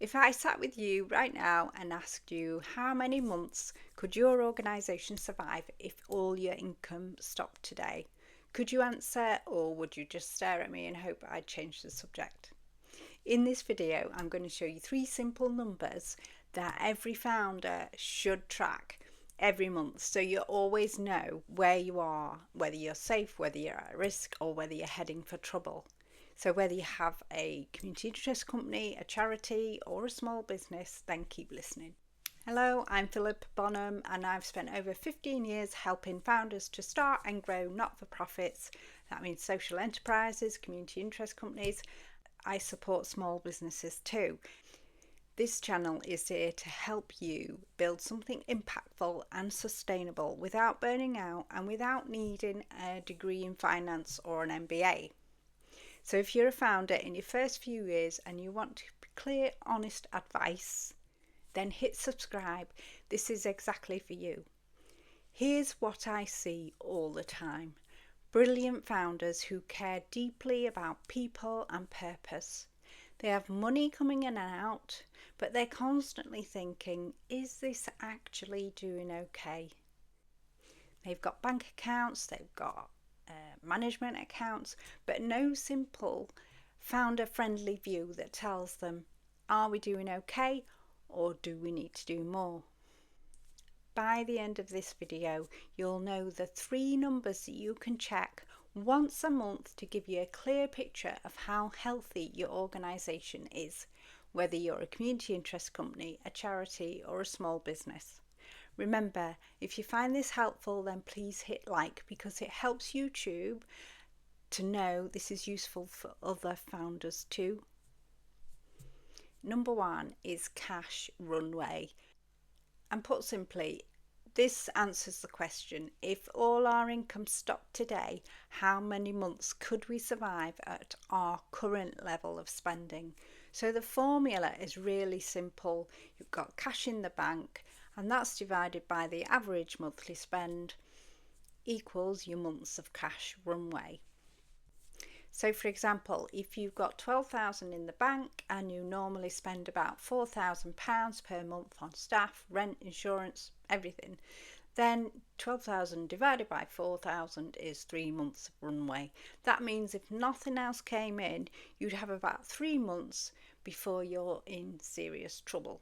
If I sat with you right now and asked you how many months could your organisation survive if all your income stopped today, could you answer, or would you just stare at me and hope I'd change the subject? In this video, I'm going to show you 3 simple numbers that every founder should track every month, so you always know where you are, whether you're safe, whether you're at risk, or whether you're heading for trouble. So whether you have a community interest company, a charity, or a small business, then keep listening. Hello, I'm Philippa Bonham, and I've spent over 15 years helping founders to start and grow not-for-profits. That means social enterprises, community interest companies. I support small businesses too. This channel is here to help you build something impactful and sustainable without burning out and without needing a degree in finance or an MBA. So if you're a founder in your first few years and you want clear, honest advice, then hit subscribe. This is exactly for you. Here's what I see all the time. Brilliant founders who care deeply about people and purpose. They have money coming in and out, but they're constantly thinking, is this actually doing okay? They've got bank accounts, they've got management accounts, but no simple founder-friendly view that tells them, are we doing okay or do we need to do more? By the end of this video, you'll know the 3 numbers that you can check once a month to give you a clear picture of how healthy your organisation is, whether you're a community interest company, a charity, or a small business. Remember, if you find this helpful, then please hit like, because it helps YouTube to know this is useful for other founders too. Number 1 is Cash Runway. And put simply, this answers the question, if all our income stopped today, how many months could we survive at our current level of spending? So the formula is really simple. You've got cash in the bank, and that's divided by the average monthly spend equals your months of cash runway. So for example, if you've got 12,000 in the bank and you normally spend about £4,000 per month on staff, rent, insurance, everything, then 12,000 divided by 4,000 is 3 months of runway. That means if nothing else came in, you'd have about 3 months before you're in serious trouble.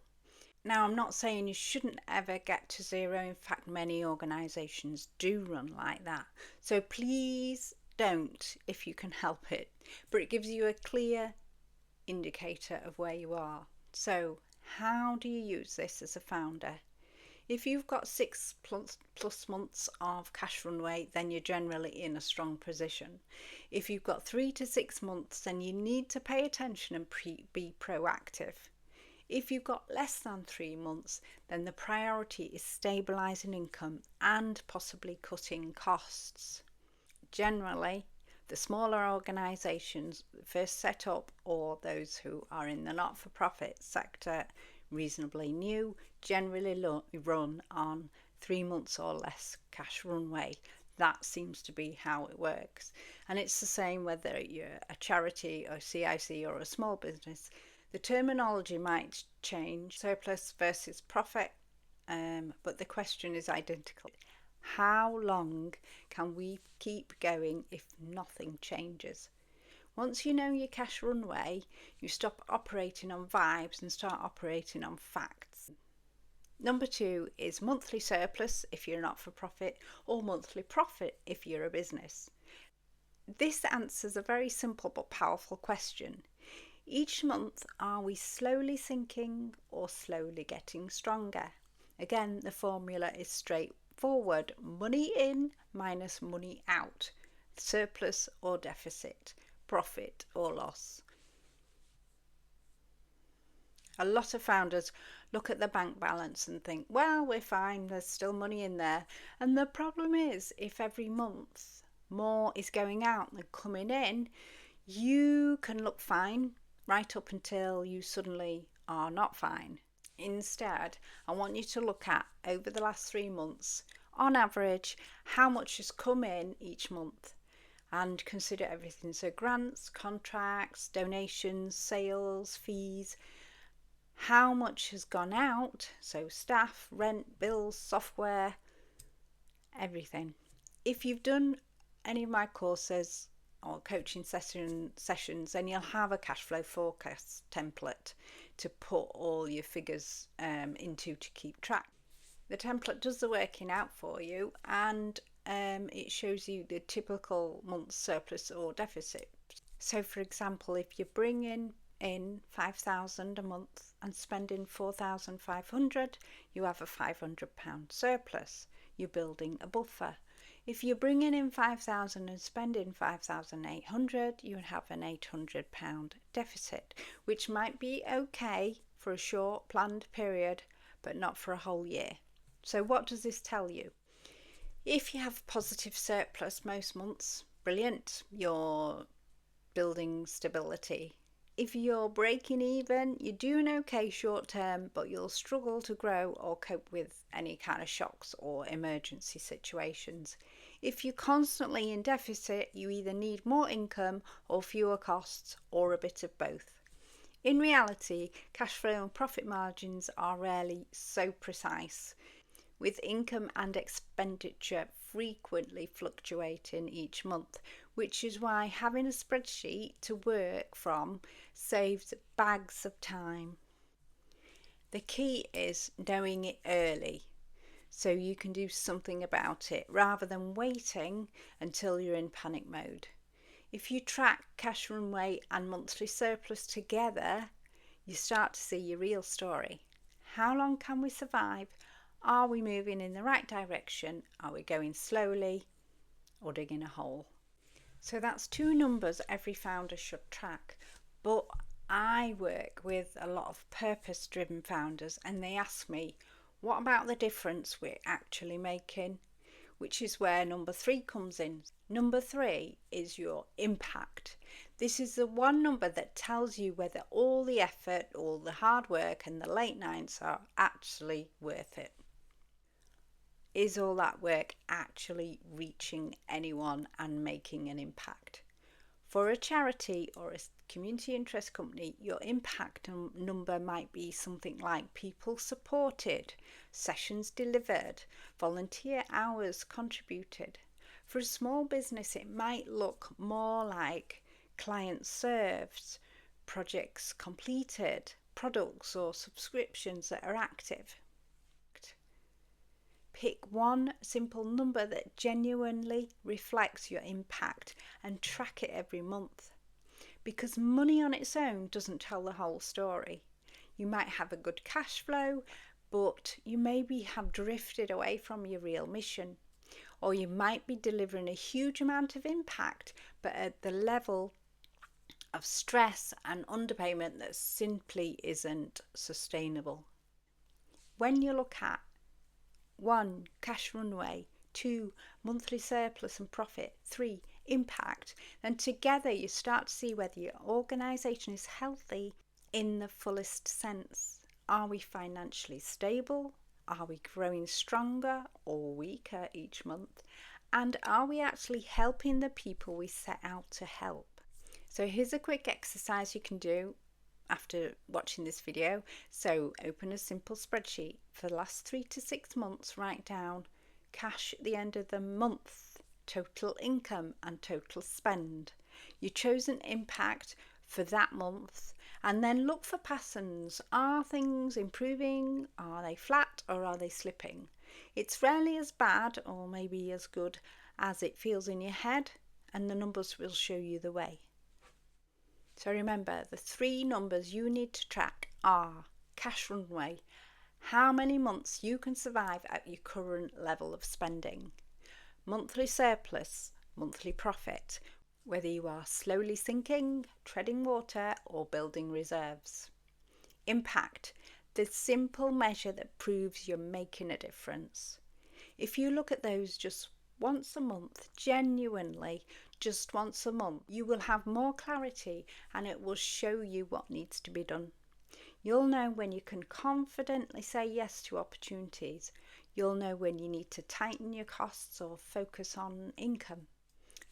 Now, I'm not saying you shouldn't ever get to zero. In fact, many organisations do run like that. So please don't if you can help it. But it gives you a clear indicator of where you are. So how do you use this as a founder? If you've got 6 plus months of cash runway, then you're generally in a strong position. If you've got 3 to 6 months, then you need to pay attention and be proactive. If you've got less than 3 months, then the priority is stabilising income and possibly cutting costs. Generally, the smaller organisations first set up, or those who are in the not-for-profit sector, reasonably new, generally run on 3 months or less cash runway. That seems to be how it works. And it's the same whether you're a charity or CIC or a small business. The terminology might change, surplus versus profit, but the question is identical. How long can we keep going if nothing changes? Once you know your cash runway, you stop operating on vibes and start operating on facts. Number 2 is monthly surplus if you're not for profit, or monthly profit if you're a business. This answers a very simple but powerful question. Each month, are we slowly sinking or slowly getting stronger? Again, the formula is straightforward. Money in minus money out. Surplus or deficit. Profit or loss. A lot of founders look at the bank balance and think, well, we're fine, there's still money in there. And the problem is, if every month more is going out than coming in, you can look fine right up until you suddenly are not fine. Instead, I want you to look at, over the last 3 months, on average, how much has come in each month, and consider everything. So grants, contracts, donations, sales, fees. how much has gone out, so staff, rent, bills, software, everything. If you've done any of my courses or coaching sessions, then you'll have a cash flow forecast template to put all your figures into to keep track. The template does the working out for you, and it shows you the typical month's surplus or deficit. So for example, if you're bringing in 5,000 a month and spending 4,500, you have a £500 surplus. You're building a buffer. If you're bringing in 5,000 and spending 5,800, you would have an £800 deficit, which might be okay for a short planned period, but not for a whole year. So what does this tell you? If you have positive surplus most months, brilliant, you're building stability. If you're breaking even, you're doing okay short term, but you'll struggle to grow or cope with any kind of shocks or emergency situations. If you're constantly in deficit, you either need more income or fewer costs, or a bit of both. In reality, cash flow and profit margins are rarely so precise, with income and expenditure frequently fluctuating each month, which is why having a spreadsheet to work from saves bags of time. The key is knowing it early so you can do something about it rather than waiting until you're in panic mode. If you track Cash Runway and monthly surplus together, you start to see your real story. How long can we survive? Are we moving in the right direction? Are we going slowly or digging a hole? So that's two numbers every founder should track. But I work with a lot of purpose-driven founders, and they ask me, what about the difference we're actually making? Which is where number 3 comes in. Number 3 is your impact. This is the one number that tells you whether all the effort, all the hard work and the late nights are actually worth it. Is all that work actually reaching anyone and making an impact? For a charity or a community interest company, your impact number might be something like people supported, sessions delivered, volunteer hours contributed. For a small business, it might look more like clients served, projects completed, products or subscriptions that are active. Pick one simple number that genuinely reflects your impact and track it every month. Because money on its own doesn't tell the whole story. You might have a good cash flow, but you maybe have drifted away from your real mission. Or you might be delivering a huge amount of impact, but at the level of stress and underpayment that simply isn't sustainable. When you look at 1. Cash runway, 2. Monthly surplus and profit, 3. Impact, then together you start to see whether your organisation is healthy in the fullest sense. Are we financially stable? Are we growing stronger or weaker each month? And are we actually helping the people we set out to help? So here's a quick exercise you can do after watching this video. So open a simple spreadsheet. For the last 3 to 6 months, write down cash at the end of the month, total income and total spend, your chosen impact for that month, and then look for patterns. Are things improving? Are they flat or are they slipping? It's rarely as bad or maybe as good as it feels in your head, and the numbers will show you the way. So remember, the 3 numbers you need to track are cash runway, how many months you can survive at your current level of spending, monthly surplus, monthly profit, whether you are slowly sinking, treading water or building reserves, impact, the simple measure that proves you're making a difference. If you look at those just once a month, genuinely just once a month, you will have more clarity and it will show you what needs to be done. You'll know when you can confidently say yes to opportunities. You'll know when you need to tighten your costs or focus on income.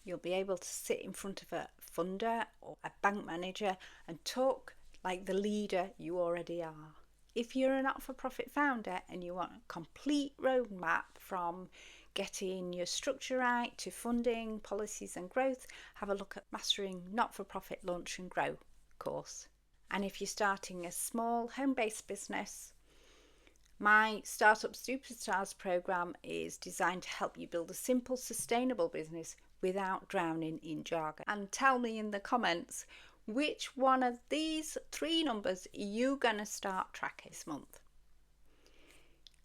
You'll be able to sit in front of a funder or a bank manager and talk like the leader you already are. If you're a not-for-profit founder and you want a complete roadmap from getting your structure right to funding, policies and growth, have a look at Mastering Not-for-Profit Launch and Grow course. And if you're starting a small home-based business, my Startup Superstars program is designed to help you build a simple, sustainable business without drowning in jargon. And tell me in the comments which one of these 3 numbers are you going to start tracking this month.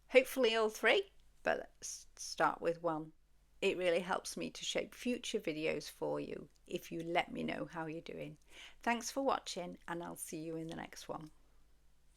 Hopefully all 3, but let's start with 1. It really helps me to shape future videos for you if you let me know how you're doing. Thanks for watching, and I'll see you in the next one.